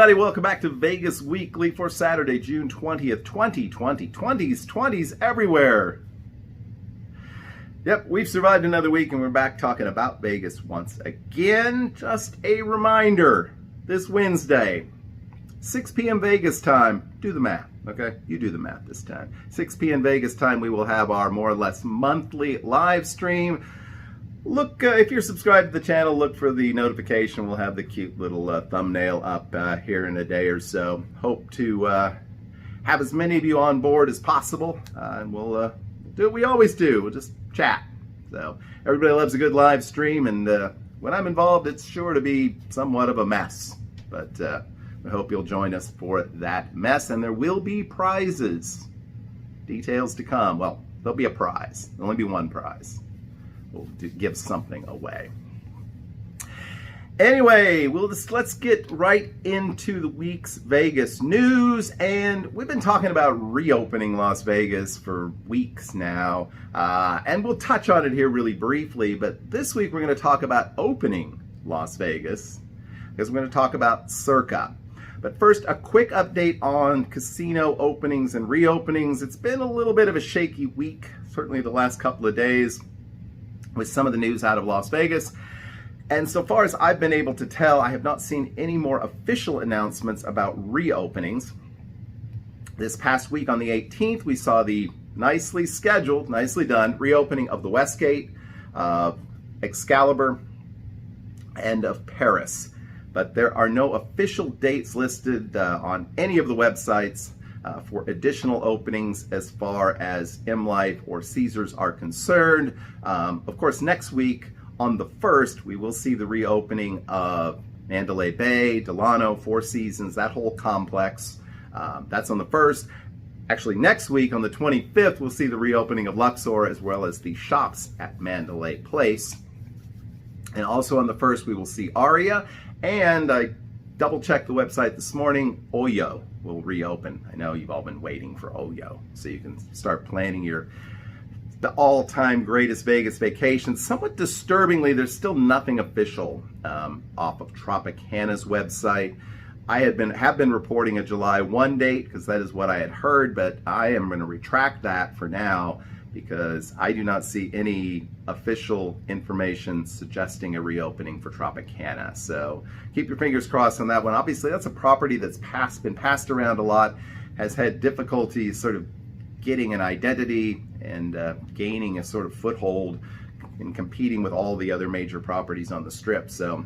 everybody. Welcome back to Vegas Weekly for Saturday, June 20th, 2020. 20s everywhere. Yep, we've survived another week and we're back talking about Vegas once again. Just a reminder, this Wednesday, 6 p.m. Vegas time. Do the math, okay? You do the math this time. 6 p.m. Vegas time, we will have our more or less monthly live stream. Look, if you're subscribed to the channel, look for the notification. We'll have the cute little thumbnail up here in a day or so. Hope to have as many of you on board as possible, and we'll do what we always do. We'll just chat. So everybody loves a good live stream, and when I'm involved, it's sure to be somewhat of a mess. But I hope you'll join us for that mess, and there will be prizes. Details to come. Well, there'll be a prize. There'll only be one prize. We'll give something away. Anyway, let's get right into the week's Vegas news. And we've been talking about reopening Las Vegas for weeks now. And we'll touch on it here really briefly. But this week we're going to talk about opening Las Vegas, because we're going to talk about Circa. But first, a quick update on casino openings and reopenings. It's been a little bit of a shaky week, certainly the last couple of days, with some of the news out of Las Vegas. And so far as I've been able to tell, I have not seen any more official announcements about reopenings. This past week on the 18th, we saw the nicely scheduled, nicely done reopening of the Westgate, Excalibur, and of Paris. But there are no official dates listed on any of the websites for additional openings as far as M Life or Caesars are concerned. Of course, next week on the 1st, we will see the reopening of Mandalay Bay, Delano, Four Seasons, that whole complex. That's on the 1st. Actually, next week on the 25th, we'll see the reopening of Luxor as well as the shops at Mandalay Place. And also on the 1st, we will see Aria. And I double-checked the website this morning, Oyo will reopen. I know you've all been waiting for Oyo, so you can start planning the all-time greatest Vegas vacation. Somewhat disturbingly, there's still nothing official off of Tropicana's website. I have been reporting a July 1 date because that is what I had heard, but I am going to retract that for now because I do not see any official information suggesting a reopening for Tropicana. So keep your fingers crossed on that one. Obviously, that's a property that's been passed around a lot, has had difficulties sort of getting an identity and gaining a sort of foothold in competing with all the other major properties on the Strip. So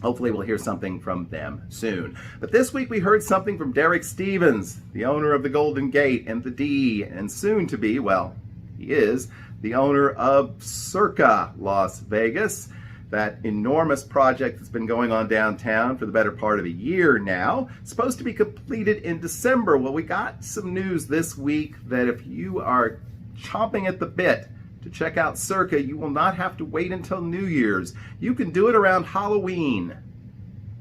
hopefully we'll hear something from them soon. But this week we heard something from Derek Stevens, the owner of the Golden Gate and the D, and soon to be, well, he is the owner of Circa Las Vegas, that enormous project that's been going on downtown for the better part of a year now. It's supposed to be completed in December. Well, we got some news this week that if you are chomping at the bit to check out Circa, you will not have to wait until New Year's. You can do it around Halloween.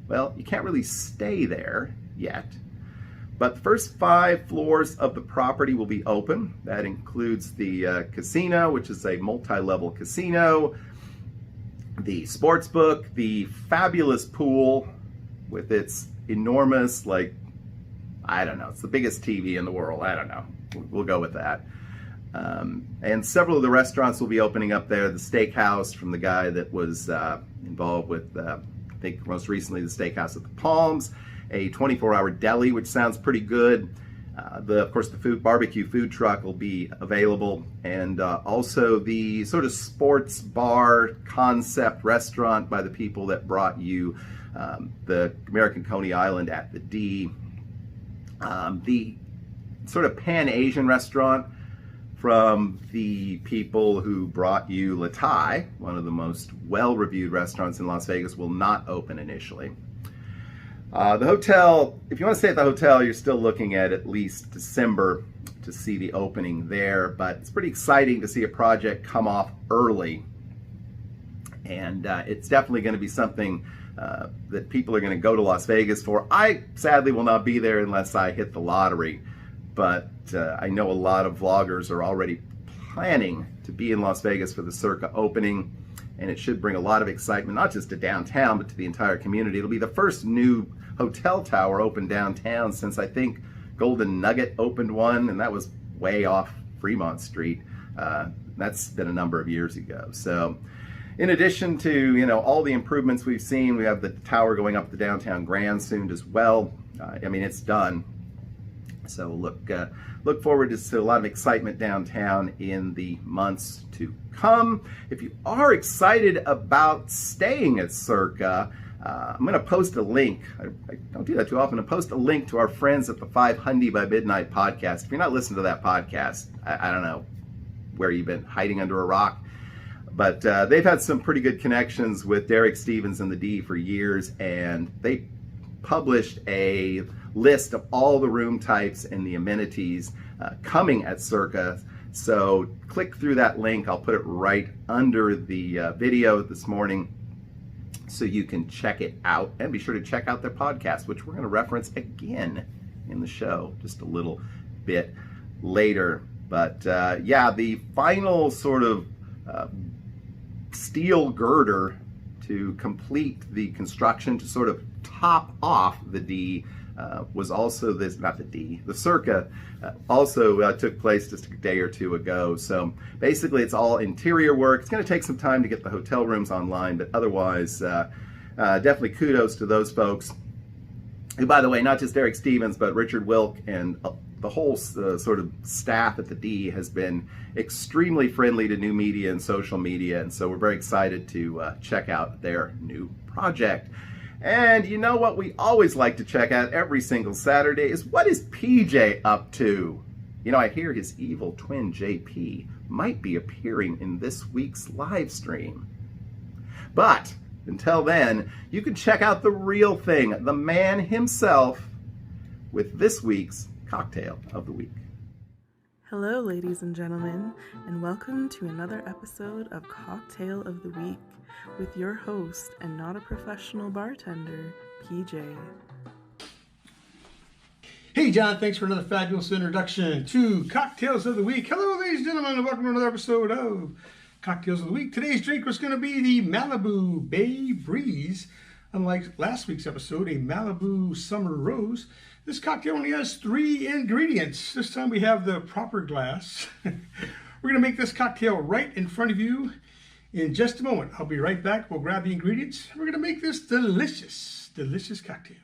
Well, you can't really stay there yet, but the first 5 floors of the property will be open. That includes the casino, which is a multi-level casino, the sports book, the fabulous pool with its enormous, I don't know, it's the biggest TV in the world. I don't know. We'll go with that. And several of the restaurants will be opening up there. The steakhouse from the guy that was involved with, I think most recently, the steakhouse at the Palms, a 24-hour deli, which sounds pretty good. Of course, the barbecue food truck will be available, and also the sort of sports bar concept restaurant by the people that brought you the American Coney Island at the D. The sort of Pan-Asian restaurant from the people who brought you La Thai, one of the most well-reviewed restaurants in Las Vegas, will not open initially. The hotel, if you want to stay at the hotel, you're still looking at least December to see the opening there, but it's pretty exciting to see a project come off early, and it's definitely going to be something that people are going to go to Las Vegas for. I sadly will not be there unless I hit the lottery, but I know a lot of vloggers are already planning to be in Las Vegas for the Circa opening, and it should bring a lot of excitement, not just to downtown, but to the entire community. It'll be the first new hotel tower opened downtown since I think Golden Nugget opened one, and that was way off Fremont Street. That's been a number of years ago. So in addition to, all the improvements we've seen, we have the tower going up the downtown Grand soon as well. I mean, it's done. So look forward to a lot of excitement downtown in the months to come. If you are excited about staying at Circa, I'm going to post a link. I don't do that too often. To post a link to our friends at the 5 Hyundai by Midnight podcast. If you're not listening to that podcast, I don't know where you've been hiding under a rock. But they've had some pretty good connections with Derek Stevens and the D for years, and they published a list of all the room types and the amenities coming at Circa. So click through that link. I'll put it right under the video this morning so you can check it out, and be sure to check out their podcast, which we're going to reference again in the show just a little bit later. But yeah, the final sort of steel girder to complete the construction, to sort of top off the D, was also the Circa also took place just a day or two ago. So basically it's all interior work. It's going to take some time to get the hotel rooms online, but otherwise definitely kudos to those folks. And by the way, not just Derek Stevens, but Richard Wilk and the whole sort of staff at the D has been extremely friendly to new media and social media, and so we're very excited to check out their new project. And you know what we always like to check out every single Saturday is, what is PJ up to? I hear his evil twin JP might be appearing in this week's live stream. But until then, you can check out the real thing, the man himself, with this week's Cocktail of the Week. Hello, ladies and gentlemen, and welcome to another episode of Cocktail of the Week with your host and not a professional bartender, PJ. Hey, John, thanks for another fabulous introduction to Cocktails of the Week. Hello, ladies and gentlemen, and welcome to another episode of Cocktails of the Week. Today's drink was going to be the Malibu Bay Breeze. Unlike last week's episode, a Malibu Summer Rose, this cocktail only has 3 ingredients. This time we have the proper glass. We're going to make this cocktail right in front of you in just a moment. I'll be right back. We'll grab the ingredients. We're going to make this delicious, delicious cocktail.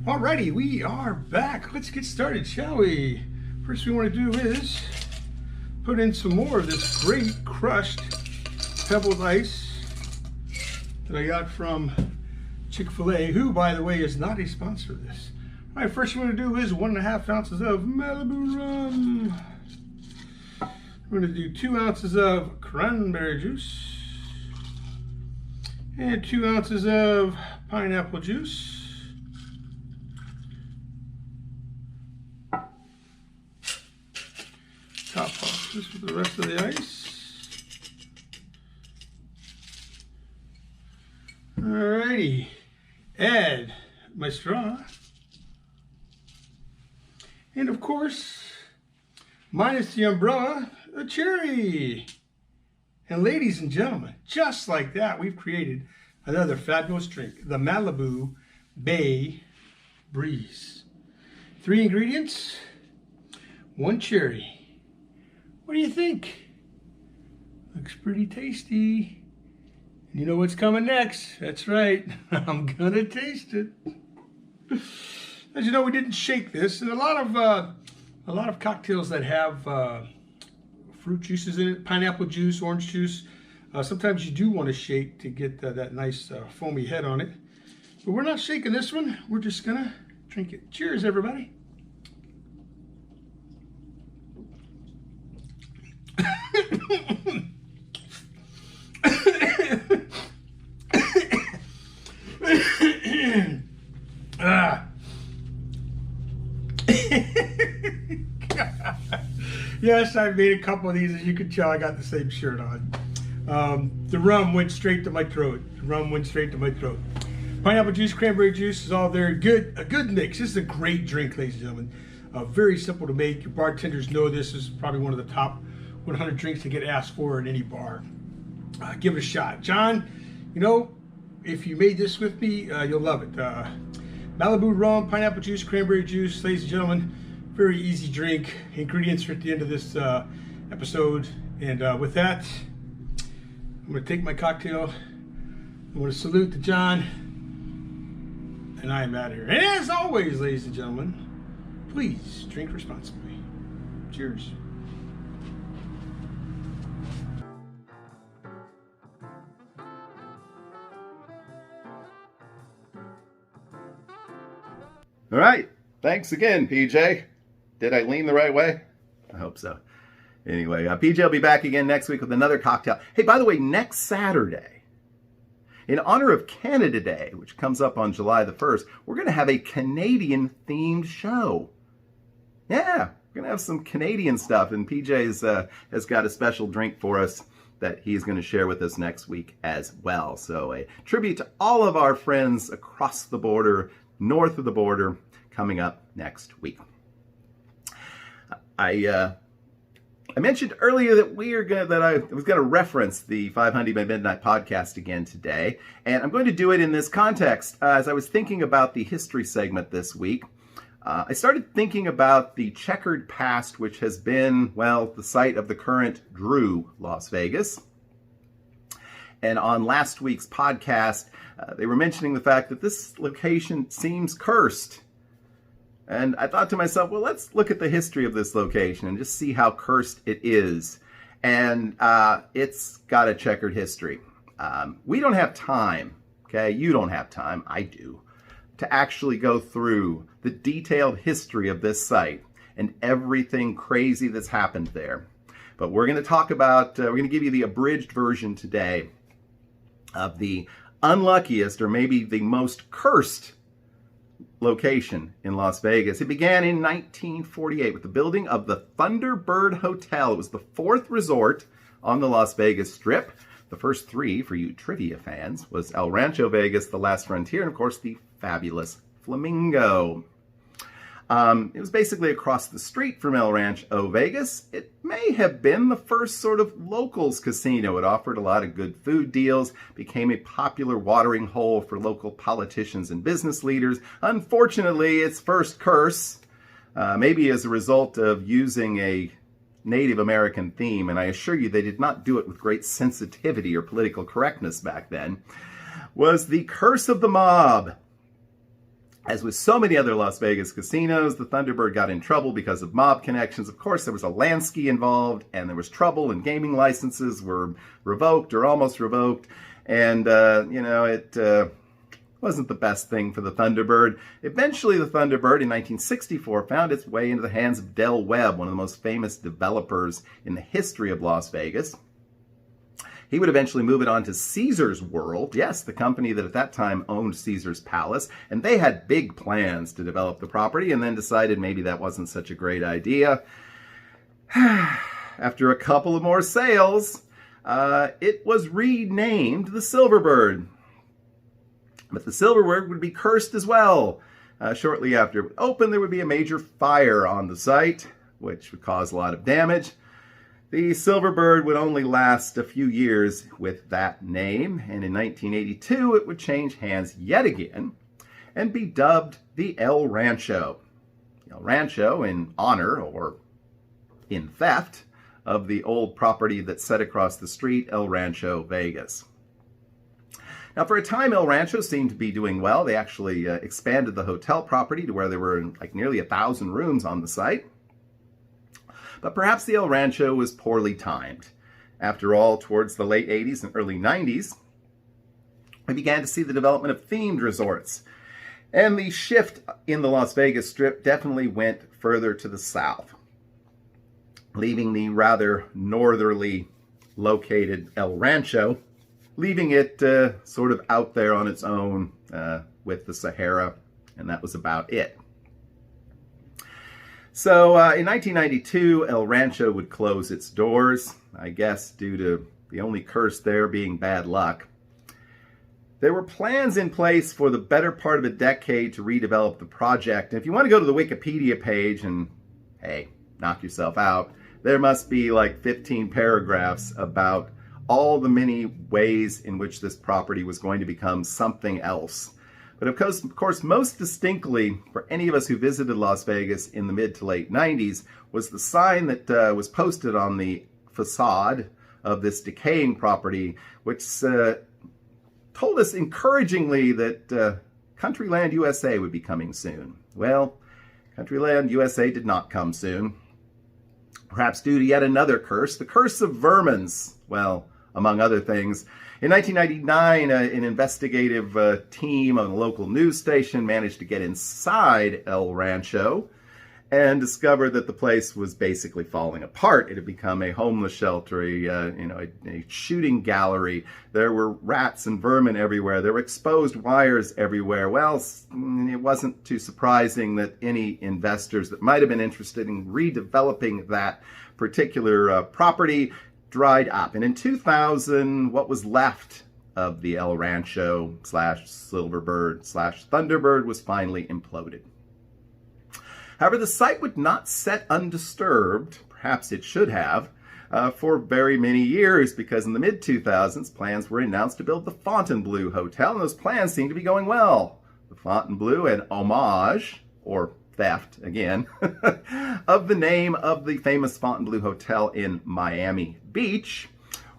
Alrighty, we are back. Let's get started, shall we? First we want to do is put in some more of this great crushed pebbled ice that I got from Chick-fil-A, who, by the way, is not a sponsor of this. All right, first we want to do is 1.5 ounces of Malibu rum. We're going to do 2 ounces of cranberry juice and 2 ounces of pineapple juice. Top off this with the rest of the ice. Alrighty, add my straw. And of course, minus the umbrella, a cherry. And ladies and gentlemen, just like that, we've created another fabulous drink, the Malibu Bay Breeze. 3 ingredients, 1 cherry. What do you think? Looks pretty tasty. And you know what's coming next? That's right, I'm gonna taste it. As you know, we didn't shake this, and a lot of cocktails that have fruit juices in it, pineapple juice, orange juice, sometimes you do want to shake to get that nice foamy head on it. But we're not shaking this one. We're just gonna drink it. Cheers, everybody. Yes, I made a couple of these. As you can tell, I got the same shirt on. The rum went straight to my throat. Pineapple juice, cranberry juice is all there. Good, a good mix. This is a great drink, ladies and gentlemen. Very simple to make. Your bartenders know this is probably one of the top 100 drinks to get asked for in any bar. Give it a shot. John, you know, if you made this with me, you'll love it. Malibu rum, pineapple juice, cranberry juice. Ladies and gentlemen, very easy drink. Ingredients are at the end of this episode. And with that, I'm going to take my cocktail. I'm going to salute to John. And I am out of here. And as always, ladies and gentlemen, please drink responsibly. Cheers. All right. Thanks again, PJ. Did I lean the right way? I hope so. Anyway, PJ will be back again next week with another cocktail. Hey, by the way, next Saturday, in honor of Canada Day, which comes up on July the 1st, we're going to have a Canadian-themed show. Yeah, we're going to have some Canadian stuff, and PJ has got a special drink for us that he's going to share with us next week as well. So a tribute to all of our friends across the border, north of the border, coming up next week. I mentioned earlier that I was going to reference the 500 by Midnight podcast again today, and I'm going to do it in this context. As I was thinking about the history segment this week, I started thinking about the checkered past, which has been, well, the site of the current Drew, Las Vegas. And on last week's podcast, they were mentioning the fact that this location seems cursed. And I thought to myself, well, let's look at the history of this location and just see how cursed it is. And it's got a checkered history. We don't have time, okay? You don't have time, I do, to actually go through the detailed history of this site and everything crazy that's happened there. But we're going to talk about, we're going to give you the abridged version today of the unluckiest, or maybe the most cursed location in Las Vegas. It began in 1948 with the building of the Thunderbird Hotel. It was the fourth resort on the Las Vegas Strip. The first three, for you trivia fans, was El Rancho Vegas, The Last Frontier, and of course the fabulous Flamingo. It was basically across the street from El Rancho Vegas. It may have been the first sort of locals casino. It offered a lot of good food deals, became a popular watering hole for local politicians and business leaders. Unfortunately, its first curse, maybe as a result of using a Native American theme, and I assure you they did not do it with great sensitivity or political correctness back then, was the curse of the mob. As with so many other Las Vegas casinos, the Thunderbird got in trouble because of mob connections. Of course, there was a Lansky involved, and there was trouble, and gaming licenses were revoked or almost revoked. And, it wasn't the best thing for the Thunderbird. Eventually, the Thunderbird in 1964 found its way into the hands of Del Webb, one of the most famous developers in the history of Las Vegas. He would eventually move it on to Caesars World, yes, the company that at that time owned Caesars Palace, and they had big plans to develop the property and then decided maybe that wasn't such a great idea. After a couple of more sales, it was renamed the Silverbird. But the Silverbird would be cursed as well. Shortly after it would open, there would be a major fire on the site, which would cause a lot of damage. The Silverbird would only last a few years with that name, and in 1982 it would change hands yet again and be dubbed the El Rancho. El Rancho in honor, or in theft, of the old property that sat across the street, El Rancho Vegas. Now, for a time, El Rancho seemed to be doing well. They actually expanded the hotel property to where there were like nearly 1,000 rooms on the site. But perhaps the El Rancho was poorly timed. After all, towards the late 80s and early 90s, we began to see the development of themed resorts. And the shift in the Las Vegas Strip definitely went further to the south, leaving the rather northerly located El Rancho, leaving it sort of out there on its own with the Sahara, and that was about it. So in 1992, El Rancho would close its doors, I guess due to the only curse there being bad luck. There were plans in place for the better part of a decade to redevelop the project. And if you want to go to the Wikipedia page and, hey, knock yourself out, there must be like 15 paragraphs about all the many ways in which this property was going to become something else. But of course, most distinctly for any of us who visited Las Vegas in the mid to late 90s was the sign that was posted on the facade of this decaying property, which told us encouragingly that Countryland USA would be coming soon. Well, Countryland USA did not come soon, perhaps due to yet another curse, the curse of vermins. Well, among other things. In 1999, an investigative team on a local news station managed to get inside El Rancho and discovered that the place was basically falling apart. It had become a homeless shelter, a shooting gallery. There were rats and vermin everywhere. There were exposed wires everywhere. Well, it wasn't too surprising that any investors that might have been interested in redeveloping that particular property dried up. And in 2000, what was left of the El Rancho / Silverbird / Thunderbird was finally imploded. However, the site would not set undisturbed, perhaps it should have, for very many years, because in the mid-2000s, plans were announced to build the Fontainebleau Hotel, and those plans seemed to be going well. The Fontainebleau, an homage, or theft, again, of the name of the famous Fontainebleau Hotel in Miami Beach,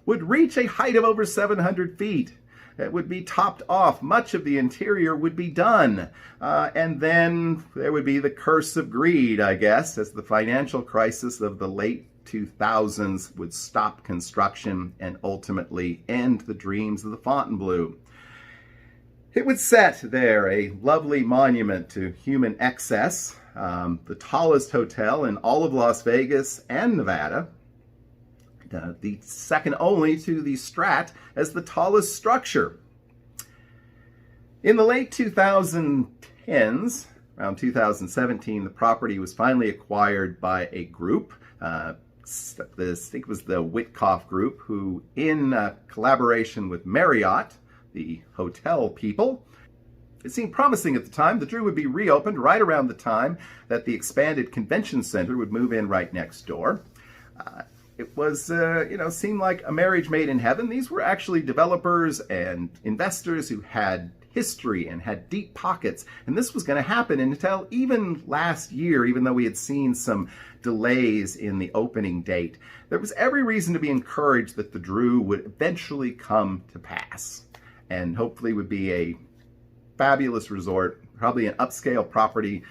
would reach a height of over 700 feet. It would be topped off. Much of the interior would be done. And then there would be the curse of greed, I guess, as the financial crisis of the late 2000s would stop construction and ultimately end the dreams of the Fontainebleau. It would set there a lovely monument to human excess, the tallest hotel in all of Las Vegas and Nevada, the second only to the Strat as the tallest structure. In the late 2010s, around 2017, the property was finally acquired by a group. I think it was the Witkoff Group, who, in collaboration with Marriott, the hotel people, it seemed promising at the time. The Drew would be reopened right around the time that the expanded convention center would move in right next door. It was, seemed like a marriage made in heaven. These were actually developers and investors who had history and had deep pockets. And this was going to happen until even last year, even though we had seen some delays in the opening date. There was every reason to be encouraged that the Drew would eventually come to pass and hopefully would be a fabulous resort, probably an upscale property,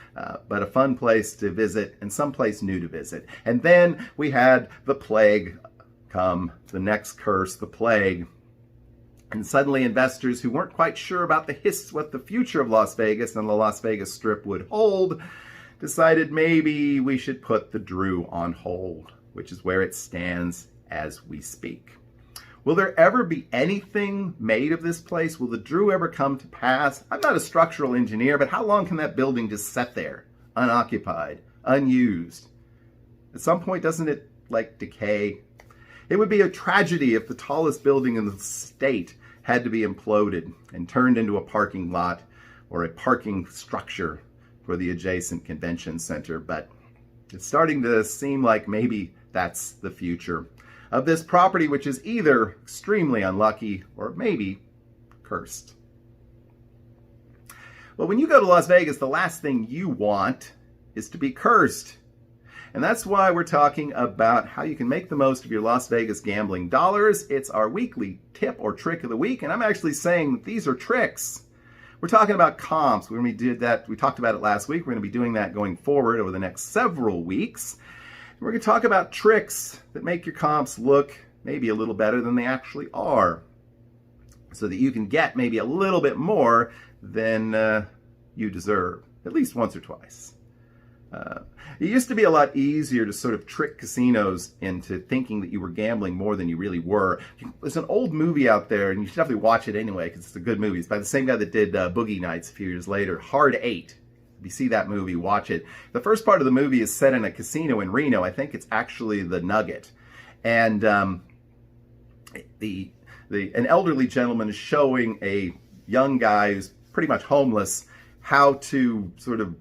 but a fun place to visit and someplace new to visit. And then we had the plague come, the next curse, the plague. And suddenly investors who weren't quite sure about what the future of Las Vegas and the Las Vegas Strip would hold decided maybe we should put the Drew on hold, which is where it stands as we speak. Will there ever be anything made of this place? Will the Drew ever come to pass? I'm not a structural engineer, but how long can that building just sit there, unoccupied, unused? At some point, doesn't it, decay? It would be a tragedy if the tallest building in the state had to be imploded and turned into a parking lot or a parking structure for the adjacent convention center, but it's starting to seem like maybe that's the future of this property, which is either extremely unlucky or maybe cursed. Well, when you go to Las Vegas, the last thing you want is to be cursed. And that's why we're talking about how you can make the most of your Las Vegas gambling dollars. It's our weekly tip or trick of the week, and I'm actually saying that these are tricks. We're talking about comps. We did that. We talked about it last week. We're going to be doing that going forward over the next several weeks. We're going to talk about tricks that make your comps look maybe a little better than they actually are, so that you can get maybe a little bit more than you deserve, at least once or twice. It used to be a lot easier to sort of trick casinos into thinking that you were gambling more than you really were. There's an old movie out there, and you should definitely watch it anyway because it's a good movie. It's by the same guy that did Boogie Nights a few years later, Hard 8. If you see that movie, watch it. The first part of the movie is set in a casino in Reno. I think it's actually the Nugget. And an elderly gentleman is showing a young guy who's pretty much homeless how to sort of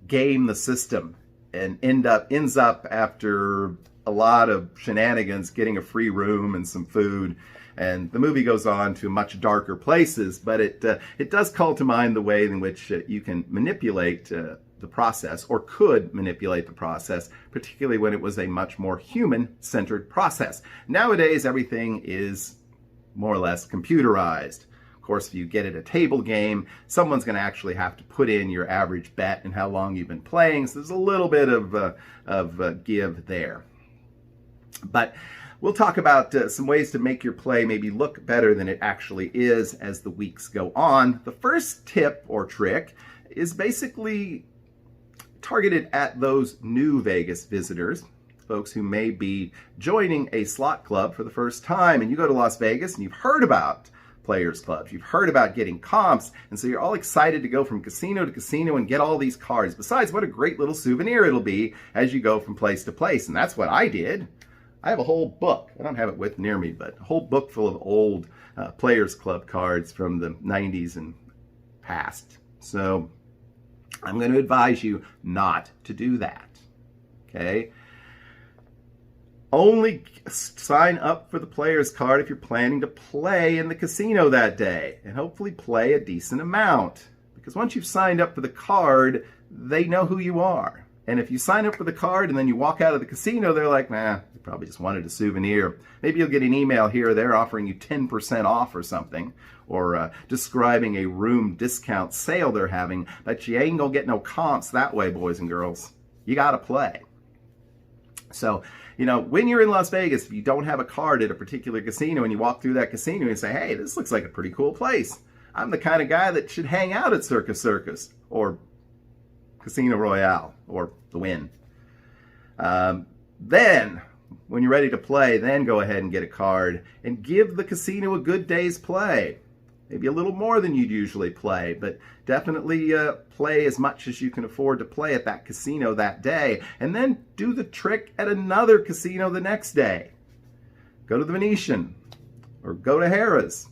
game the system and ends up after a lot of shenanigans getting a free room and some food. And the movie goes on to much darker places, but it does call to mind the way in which you can manipulate the process, or could manipulate the process, particularly when it was a much more human-centered process. Nowadays, everything is more or less computerized. Of course, if you get at a table game, someone's going to actually have to put in your average bet and how long you've been playing, so there's a little bit of give there. But we'll talk about some ways to make your play maybe look better than it actually is as the weeks go on. The first tip or trick is basically targeted at those new Vegas visitors, folks who may be joining a slot club for the first time. And you go to Las Vegas and you've heard about players clubs, you've heard about getting comps, and so you're all excited to go from casino to casino and get all these cards. Besides, what a great little souvenir it'll be as you go from place to place. And that's what I did. I have a whole book. I don't have it with near me, but a whole book full of old Players Club cards from the 90s and past. So I'm going to advise you not to do that. Okay? Only sign up for the player's card if you're planning to play in the casino that day, and hopefully play a decent amount. Because once you've signed up for the card, they know who you are. And if you sign up for the card and then you walk out of the casino, they're like, nah, you probably just wanted a souvenir. Maybe you'll get an email here or there offering you 10% off or something, or describing a room discount sale they're having, but you ain't gonna get no comps that way, boys and girls. You gotta play. So, you know, when you're in Las Vegas, if you don't have a card at a particular casino and you walk through that casino and say, hey, this looks like a pretty cool place. I'm the kind of guy that should hang out at Circa Circus, or Casino Royale, or the Wynn. Then, when you're ready to play, then go ahead and get a card and give the casino a good day's play. Maybe a little more than you'd usually play, but definitely play as much as you can afford to play at that casino that day. And then do the trick at another casino the next day. Go to the Venetian, or go to Harrah's.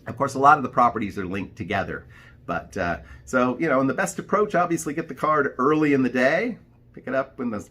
Of course, a lot of the properties are linked together. But, so, you know, and the best approach, obviously, get the card early in the day. Pick it up when the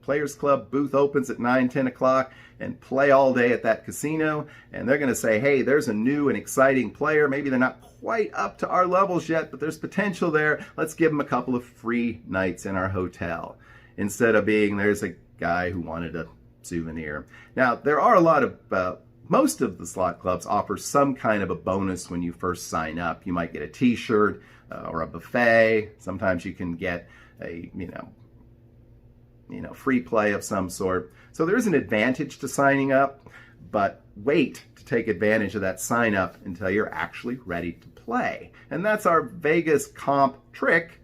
Players Club booth opens at 9, 10 o'clock, and play all day at that casino. And they're going to say, hey, there's a new and exciting player. Maybe they're not quite up to our levels yet, but there's potential there. Let's give them a couple of free nights in our hotel. Instead of being, there's a guy who wanted a souvenir. Now, there are a lot of... most of the slot clubs offer some kind of a bonus when you first sign up. You might get a t-shirt or a buffet. Sometimes you can get a, free play of some sort. So there is an advantage to signing up, but wait to take advantage of that sign up until you're actually ready to play. And that's our Vegas comp trick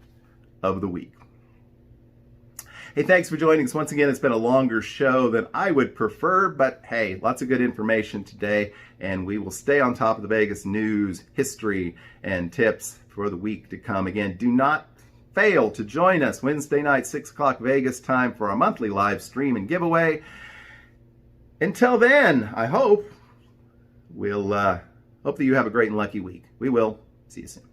of the week. Hey, thanks for joining us. Once again, it's been a longer show than I would prefer, but hey, lots of good information today, and we will stay on top of the Vegas news, history, and tips for the week to come. Again, do not fail to join us Wednesday night, 6 o'clock Vegas time, for our monthly live stream and giveaway. Until then, I hope that you have a great and lucky week. We will. See you soon.